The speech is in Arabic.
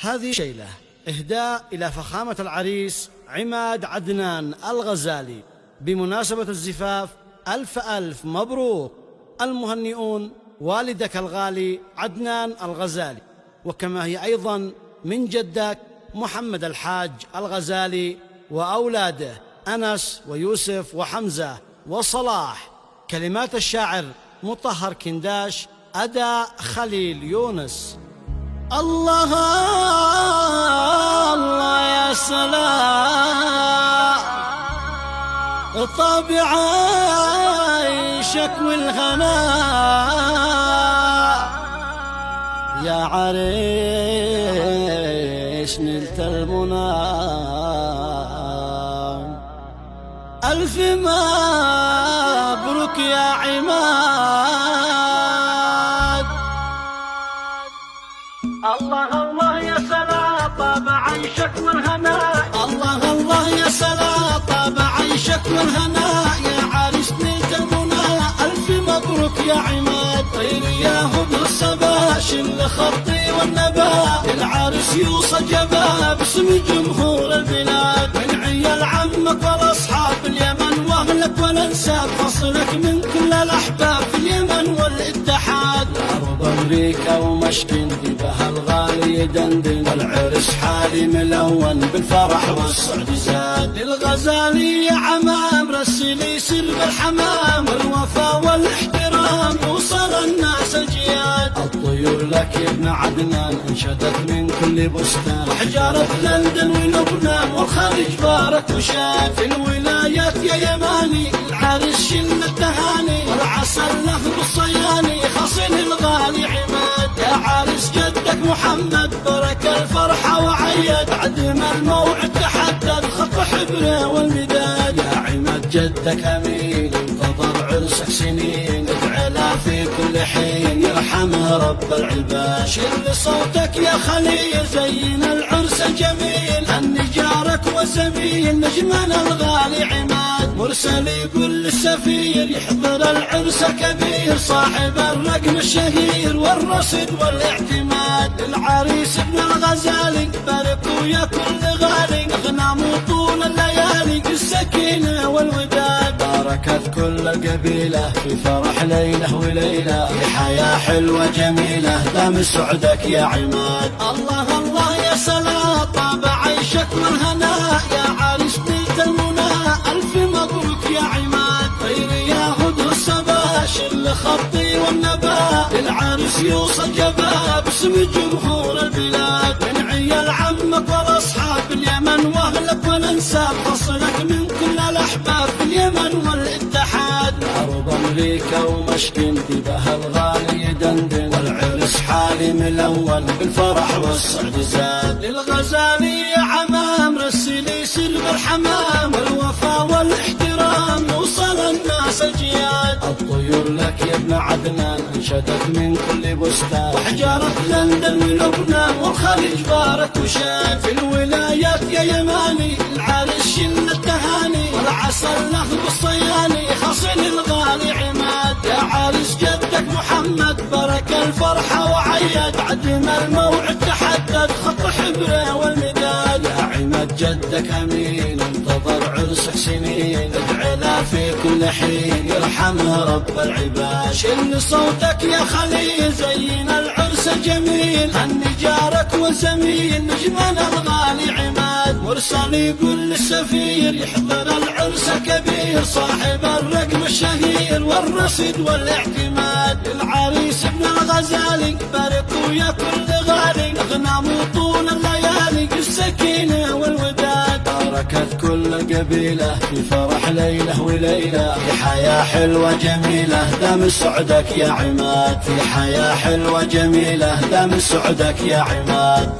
هذه شيلة إهداء إلى فخامة العريس عماد عدنان الغزالي بمناسبة الزفاف. ألف ألف مبروك. المهنئون والدك الغالي عدنان الغزالي، وكما هي أيضا من جدك محمد الحاج الغزالي وأولاده أنس ويوسف وحمزة وصلاح. كلمات الشاعر مطهر كنداش، أداء خليل يونس. الله الله يا سلام، طابع عيشك والهناء يا عريس نلت المنى. ألف مبروك يا عماد. الله الله يا سلام، طابع عيشك والهناء. الله الله يا سلام، طابع عيشك والهناء يا عريس نلت المنى. ألف مبروك يا عماد، طير يا هدى الصبا شل خطي والنبات. العريس يوصل جباب باسم جمهور البلاد، من عيال عمك والاصحاب اليمن واهلك والانساب، فصلك من كل الاحباب في اليمن والاتحاد. غرب امريكا ومشكن بها الغالي يدندن، والعرس حالي ملون بالفرح والسعد زاد. الغزالي يا عمام رسلي سر بالحمام، والوفا والاحترام يوصل الناس الجياد. الطيور لك يا ابن عدنان انشدت من كل بستان، وحجارة لندن ولبنان والخليج بارك وشاد. في الولايات يا يماني العرس شل التهاني، والعسل له بالصياني خصن الغالي عماد. يا عرس جدك محمد برك الفرحة وعيد، عدم الموعد تحدد خط حبره والمداد. يا عماد جدك امين انتظر عرسك سنين، ادعي له في كل حين يرحمه رب العباد. شل صوتك يا خليل زين العرس الجميل، أني جارك وزميل نجمنا الغالي عماد. مرسل يقول للسفير يحضر العرس كبير، صاحب الرقم الشهير والرصد والاعتماد. العريس ابن الغزالي باركوا يا كل غالي، اغنام طول الليالي السكينة والوداد. باركت كل القبيلة في فرح ليلة وليلة، في حياة حلوة جميلة دام سعدك يا عماد. الله الله يا سلام، طابع عيشك والهناء يا عريس نلت المنى. ألف مبروك يا عماد، طير يا هدى الصبا شل خطي والنبات. العريس يوصل جباب باسم جمهور البلاد، من عيال عمك والاصحاب اليمن واهلك والانساب، فصلك من كل الاحباب في اليمن والاتحاد. غرب امريكا ومشكن بها الغالي يدندن، والعرس حالي ملون بالفرح والسعد زاد. للغزالي يا عمام رسلي سر بالحمام، والوفا والاحترام يوصل الناس الجياد. الطيور لك يا ابن عدنان انشدت من كل بستان، وحجارة لندن ولبنان والخليج بارك وشاد. في الولايات يا يماني العرس شل التهاني، والعسل له بالصياني خصن الغالي عماد. يا عرس جدك محمد برك الفرحة وعيد، عدم الموعد تحدد خط حبره والمداد. يا عماد جدك امين انتظر عرسك سنين، ادعي له في كل حين يرحمه رب العباد. شل صوتك يا خليل زين العرس الجميل، أني جارك وزميل نجمنا الغالي عماد. مرسل يقول للسفير يحضر العرس كبير، صاحب الرقم الشهير والرصد والاعتماد. العريس ابن الغزالي باركوا يا كل غالي، اغنام طول الليالي السكينة والوداد. باركت كل القبيلة في فرح ليلة وليلة، في حياة حلوة جميلة دام سعدك يا عماد. في حياة حلوة جميلة دام سعدك يا عماد.